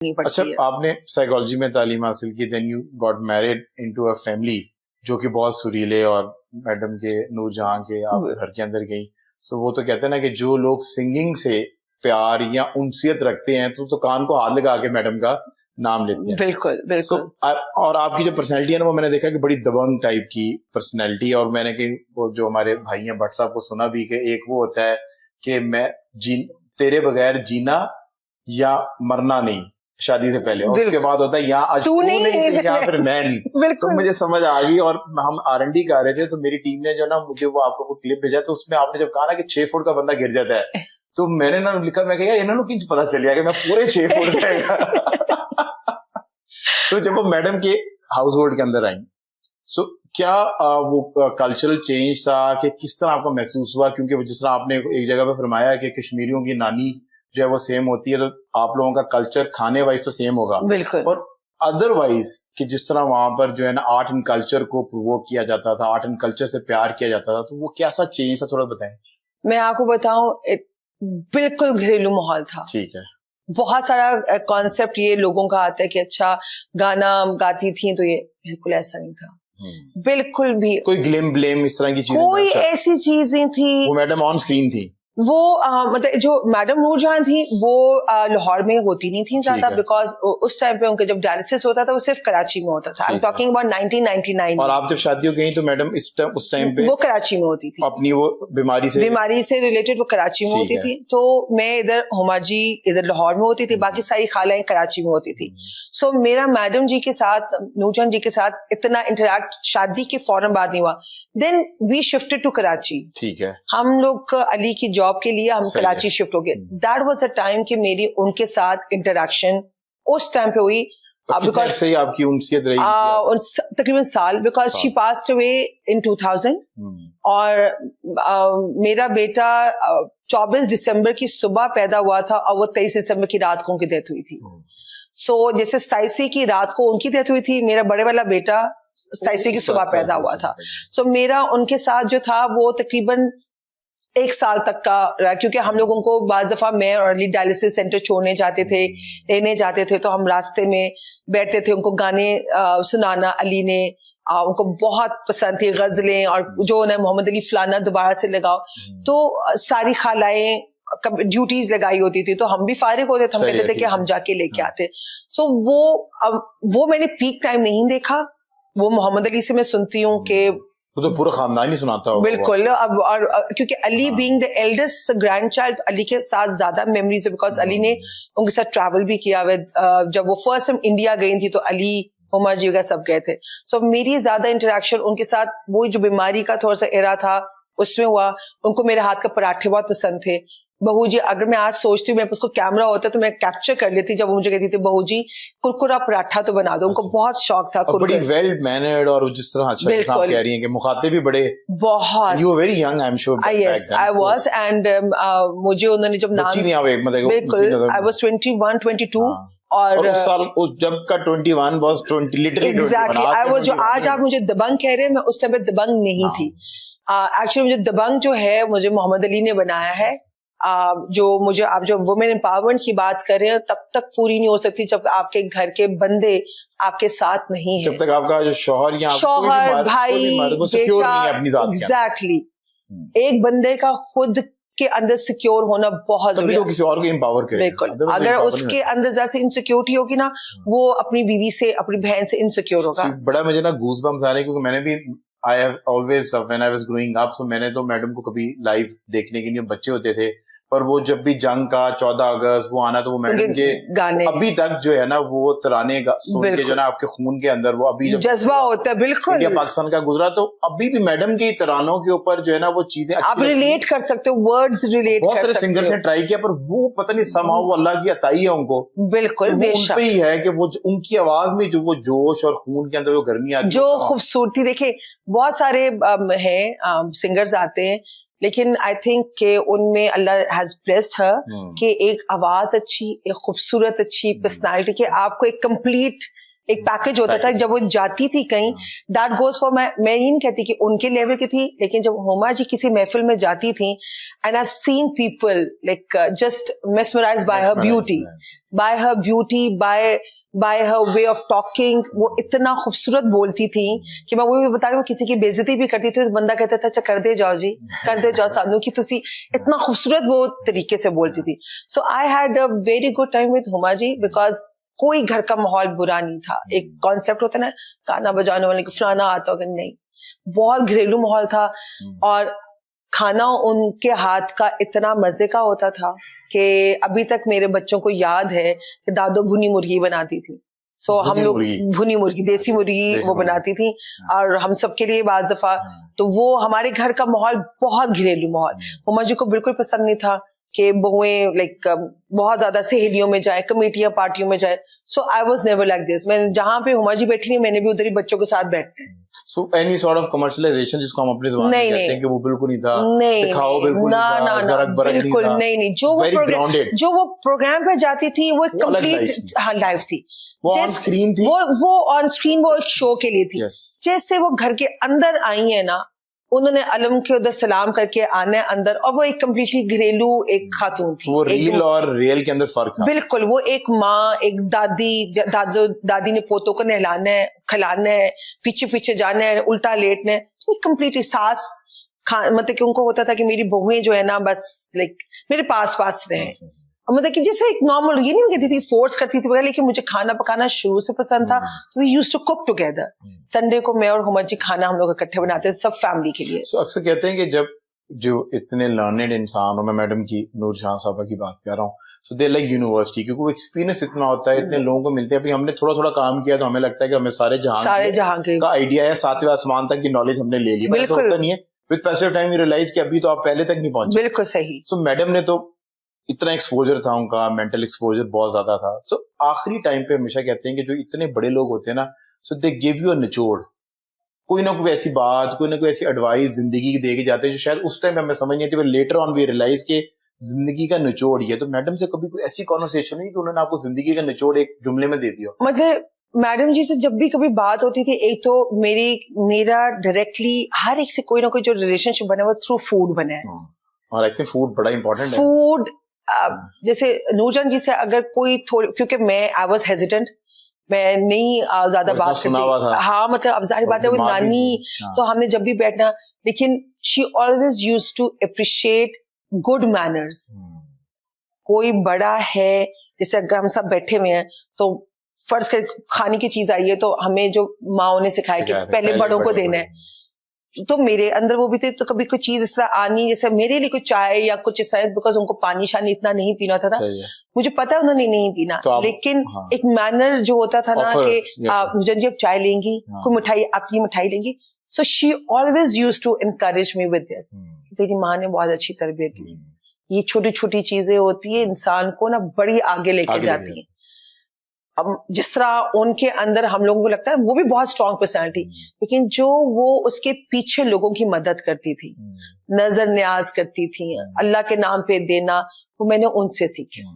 नहीं पड़ती अच्छा, है। आपने साइकोलॉजी में तालीम हासिल की, then you got married into a family जो कि बहुत सुरीले, और मैडम के नूरजहां के आप घर के अंदर गई। सो वो तो कहते हैं ना कि जो लोग सिंगिंग से प्यार या उनसियत रखते हैं तो कान को हाथ लगा के मैडम का नाम लेते हैं। बिल्कुल बिल्कुल। और आपकी जो पर्सनैलिटी है ना, वो मैंने देखा कि बड़ी दबंग टाइप की पर्सनैलिटी। और मैंने कि वो जो हमारे भाई हैं भट्ट साहब को सुना भी कि एक वो होता है कि मैं तेरे बगैर जीना या मरना नहीं, शादी से पहले, और उसके बाद होता है यहाँ आज तू नहीं या फिर मैं नहीं। तो मुझे समझ आ गई। और हम R&D कर रहे थे तो मेरी टीम ने जो ना मुझे वो आपको वो क्लिप भेजा, तो उसमें आपने जब कहा ना कि 6 फुट का बंदा गिर जाता है, तो मैंने ना लिखा, मैं यार इन्होंने किंच पता चल गया कि मैं पूरे 6 फुट का। तो जब वो मैडम के हाउस होल्ड के अंदर आई, सो क्या वो कल्चरल चेंज था कि किस तरह आपको महसूस हुआ? क्योंकि जिस तरह आपने एक जगह पे फरमाया कि कश्मीरियों की नानी जो है वो सेम होती है, तो आप लोगों का कल्चर खाने वाइज तो सेम होगा, बिल्कुल, और अदरवाइज कि जिस तरह वहां पर जो है ना आर्ट एंड कल्चर को प्रोवोक किया जाता था, आर्ट एंड कल्चर से प्यार किया जाता था, तो वो कैसा चेंज था, थोड़ा बताएं। मैं आपको बताऊं, बिल्कुल घरेलू माहौल था। ठीक है। बहुत सारा कॉन्सेप्ट ये लोगों का आता है कि अच्छा गाना गाती थी, तो ये बिल्कुल ऐसा नहीं था। बिल्कुल भी कोई ग्लेम ब्लेम इस तरह की चीज, कोई ऐसी चीज नहीं थी। वो मैडम ऑन स्क्रीन थी। वो मतलब जो मैडम नूरजहां थी वो लाहौर में होती नहीं थी ज्यादा, बिकॉज उस टाइम पे उनके जब डायलिसिस होता था वो सिर्फ कराची में होता था। I am talking about 1999। और आप जब शादियों गई तो मैडम उस टाइम पे वो कराची में होती थी, अपनी वो बीमारी से रिलेटेड वो कराची में होती थी। तो मैं इधर हुमाजी इधर लाहौर में होती थी, बाकी सारी खालाएं कराची में होती थी। सो मेरा मैडम जी के साथ, नूरजहां जी के साथ इतना इंटरेक्ट शादी के फौरन बाद नहीं हुआ। Then we shifted to Karachi. ठीक है। हम लोग अली की जॉब के लिए हम कराची शिफ्ट हो गए। दैट वाज अ टाइम कि मेरी उनके साथ इंटरेक्शन उस टाइम पे हुई। बिकॉज़ से आपकी उनसियत रही तकरीबन साल, because she passed away in 2000। और मेरा बेटा 24 दिसंबर की सुबह पैदा हुआ था और वो 23 दिसंबर की रात को उनकी डेथ हुई थी। सो जैसे 27 की रात को उनकी डेथ हुई थी, मेरा बड़े वाला बेटा 27 की सुबह पैदा हुआ था। सो मेरा उनके साथ जो था वो तकरीबन 1 साल तक का रहा, क्योंकि हम लोगों को बाज दफा मैं और अली डायलिसिस सेंटर छोड़ने जाते थे, लेने जाते थे, तो हम रास्ते में बैठते थे, उनको गाने सुनाना अली ने उनको बहुत पसंद थी, गजलें, और जो उन्हें मोहम्मद अली फलाना दोबारा से लगाओ, तो सारी खालाएं ड्यूटीज लगाई होती थी, तो हम भी फारिग होते थे, हम कहते थे कि हम जाके लेके आते। सो वो मैंने पीक टाइम नहीं देखा। वो मोहम्मद अली से मैं सुनती हूँ कि वो तो पूरा खानदान ही सुनाता होगा। बिल्कुल। अब और क्योंकि Ali being the eldest grand child, Ali के साथ ज्यादा मेमोरीज है, बिकॉज अली ने उनके साथ ट्रैवल भी किया हुआ। जब वो फर्स्ट टाइम इंडिया गई थी तो अली हुमा जी का सब गए थे। सो मेरी ज्यादा इंटरेक्शन उनके साथ, वो जो बीमारी का थोड़ा सा एरा था उसमें हुआ। उनको मेरे हाथ का पराठे बहुत पसंद थे। बहू जी, अगर मैं आज सोचती हूँ मेरे पास को कैमरा होता तो मैं कैप्चर कर लेती जब वो मुझे कहती थी बहू जी कुरकुरा पराठा तो बना दो। उनको बहुत शौक था। बड़ी वेल मैनर्ड, और जिस तरह अच्छा आप कह रही हैं कि मुखातिब भी बड़े बहुत। You were very young, I am sure. Yes I was. And मुझे उन्होंने जब नाम, बिल्कुल आई वाज 21 22। और उस साल जब का 21 was 20 literally exactly I was. जो आज आप मुझे दबंग कह रहे हैं, मैं उस टाइम पे दबंग नहीं थी। एक्चुअली मुझे दबंग जो है मुझे मोहम्मद अली ने बनाया है। जो मुझे, आप जो वुमेन एम्पावरमेंट की बात कर रहे हैं, तब तक पूरी नहीं हो सकती जब आपके घर के बंदे आपके साथ नहीं है, जब तक आपका जो शौहर या शौहर भाई बेटा, एग्जैक्टली एक बंदे का खुद के अंदर सिक्योर होना बहुत जरूरी है, किसी और को एम्पावर करे। बिल्कुल। अगर उसके अंदर जैसे इनसिक्योरिटी होगी ना, वो अपनी बीवी से, अपनी बहन से इनसिक्योर होगा। बड़ा मुझे ना गूज़बम्स आ रहे हैं, क्योंकि मैंने भी I have always when I was growing up, so मैंने तो मैडम को कभी लाइव देखने के लिए, बच्चे होते थे, पर वो जब भी जंग का 14 अगस्त वो आना, तो वो मैडम के गाने अभी तक जो है ना वो तराने सुन के जो ना आपके खून के अंदर वो अभी जज्बा होता है। बिल्कुल। इंडिया पाकिस्तान का गुजरा, तो अभी भी मैडम के तरानों के ऊपर जो है ना वो चीजें आप रिलेट कर सकते हो, वर्ड्स रिलेट। बहुत सारे सिंगर्स ने ट्राई किया, पर वो पता नहीं somehow वो अल्लाह की अताई है उनको। बिल्कुल, बेशक ही है कि वो उनकी आवाज में जो वो जोश और खून के अंदर वो गर्मी आती है, जो खूबसूरती। देखिए बहुत सारे हैं सिंगर्स आते हैं, लेकिन आई थिंक के उनमें अल्लाह हैज ब्लेस्ड हर कि एक आवाज अच्छी, एक खूबसूरत अच्छी पर्सनालिटी, के आपको एक कंप्लीट एक पैकेज होता था जब वो जाती थी कहीं, दैट गोज फॉर, मैं ये नहीं कहती कि उनके लेवल की थी, लेकिन जब हुमा जी किसी महफिल में जाती थी, and I seen people like just mesmerised bye her beauty, bye her way of talking. वो इतना खूबसूरत बोलती थी कि मैं वो भी बता रही हूँ, किसी की बेइज्जती भी करती थी तो बंदा कहता था अच्छा कर दे जाओ जी, कर दे जाओ सानू, की तुसी इतना खूबसूरत वो तरीके से बोलती थी। So I had a very good time with Huma ji, because कोई घर का माहौल बुरा नहीं था। एक कॉन्सेप्ट होता है ना गाना बजाने वाले को फलाना आता होगा, नहीं, बहुत घरेलू माहौल था। और खाना उनके हाथ का इतना मजे का होता था कि अभी तक मेरे बच्चों को याद है कि दादो भुनी मुर्गी बनाती थी। सो हम लोग भुनी मुर्गी, देसी मुर्गी वो बनाती थी, और हम सबके लिए बाज़ दफा, तो वो हमारे घर का माहौल बहुत घरेलू माहौल। हुमा जी को बिल्कुल पसंद नहीं था कि बहुएं लाइक बहुत ज्यादा सहेलियों में जाए, कमेटियां पार्टियों में जाए। So I was never like this. मैं जहां पे हुमा जी बैठी नहीं, मैंने भी उधर ही बच्चों के साथ बैठना है। So any sort of commercialisation जिसको हम अपने ज़बान में कहते हैं कि वो बिल्कुल नहीं था, दिखाओ बिल्कुल नहीं था, ज़रक बरक बिल्कुल नहीं। जो वो प्रोग्राम पे जाती थी वो एक कंप्लीट लाइफ थी। वो ऑन स्क्रीन थी, वो ऑन स्क्रीन वो एक शो के लिए थी। जैसे वो घर के अंदर आई है ना, उन्होंने अलम के उधर सलाम करके आना है अंदर, और वो एक कम्प्लीटली घरेलू एक खातून थी। वो रील और रियल के अंदर फर्क था। बिल्कुल, वो एक माँ, एक दादी ने पोतों को नहलाना है, खिलाना है, पीछे पीछे जाना है, उल्टा लेटना है। तो एक कम्प्लीटली सास मतलब कि उनको होता था कि मेरी बहुएं जो है ना बस लाइक मेरे पास रहे। मतलब कि जैसे एक नॉर्मल, ये नहीं कहती थी फोर्स करती थी वगैरह, लेकिन मुझे खाना पकाना शुरू से पसंद था, तो we used to cook together. Sunday को मैं और हुमा जी खाना हम लोग इकट्ठे बनाते थे सब फैमिली के लिए। अक्सर कहते हैं कि जब जो इतने लर्नेड इंसान हो, मैं मैडम की नूर जहां साहबा की बात कर रहा हूँ, सो दे लाइक यूनिवर्सिटी, क्योंकि वो एक्सपीरियंस इतना होता है, इतने लोगों को मिलते हैं। अभी हमने थोड़ा थोड़ा काम किया तो हमें लगता है कि हमें सारे जहां का आइडिया है, सातवें आसमान तक की नॉलेज हमने ले ली। बिल्कुल होता नहीं है। With passage of time you realise कि अभी तो आप पहले तक नहीं पहुंचे। बिल्कुल सही। सो मैडम ने तो इतना एक्सपोजर था उनका, मेंटल एक्सपोजर बहुत ज्यादा था। सो आखिरी टाइम पे हमेशा कहते हैं कि जो इतने बड़े लोग होते हैं ना, सो दे गिव यू अ निचोड़, कोई ना कोई ऐसी बात, कोई ना कोई ऐसी एडवाइस जिंदगी की दे के जाते हैं जो शायद उस टाइम पे हमें समझ नहीं आती, लेटर ऑन वी रियलाइज के जिंदगी का निचोड़ ये। तो मैडम से कभी कोई ऐसी कॉन्वर्सेशन नहीं कि उन्होंने आपको जिंदगी का निचोड़ एक जुमले में दे दिया? मतलब मैडम जी से जब भी कभी बात होती थी, एक तो मेरा डायरेक्टली हर एक से कोई ना कोई जो रिलेशनशिप बना वो थ्रू फूड बना है। और आई थिंक फूड बड़ा इंपॉर्टेंट है। फूड जैसे नूरजहां जी से अगर कोई थोड़ी, क्योंकि मैं आई वाज हेजिटेंट, मैं नहीं ज्यादा बात करती। हाँ, मतलब अब जाहिर बात है वो नानी, तो हमने जब भी बैठना, लेकिन she always used to appreciate good manners. कोई बड़ा है, जैसे अगर हम सब बैठे हुए हैं तो फर्ज कर खाने की चीज आई है, तो हमें जो माँ ने सिखाया कि पहले बड़ों को देना है, तो मेरे अंदर वो भी थे। तो कभी कोई चीज इस तरह आनी, जैसे मेरे लिए कुछ चाय या कुछ इस तरह, बिकॉज उनको पानी शानी इतना नहीं पीना था मुझे पता है उन्होंने नहीं पीना, तो लेकिन एक मैनर जो होता था ना कि मुझे जी आप चाय लेंगी, कोई मिठाई, आप ये मिठाई लेंगी। So she always used to encourage me with this, तेरी माँ ने बहुत अच्छी तरबियत दी। ये छोटी छोटी चीजें होती है, इंसान को ना बड़ी आगे लेके जाती है। अब जिस तरह उनके अंदर हम लोगों को लगता है वो भी बहुत स्ट्रॉन्ग पर्सनालिटी, लेकिन जो वो उसके पीछे लोगों की मदद करती थी, नजर न्याज करती थी, अल्लाह के नाम पे देना, वो मैंने उनसे सीखे।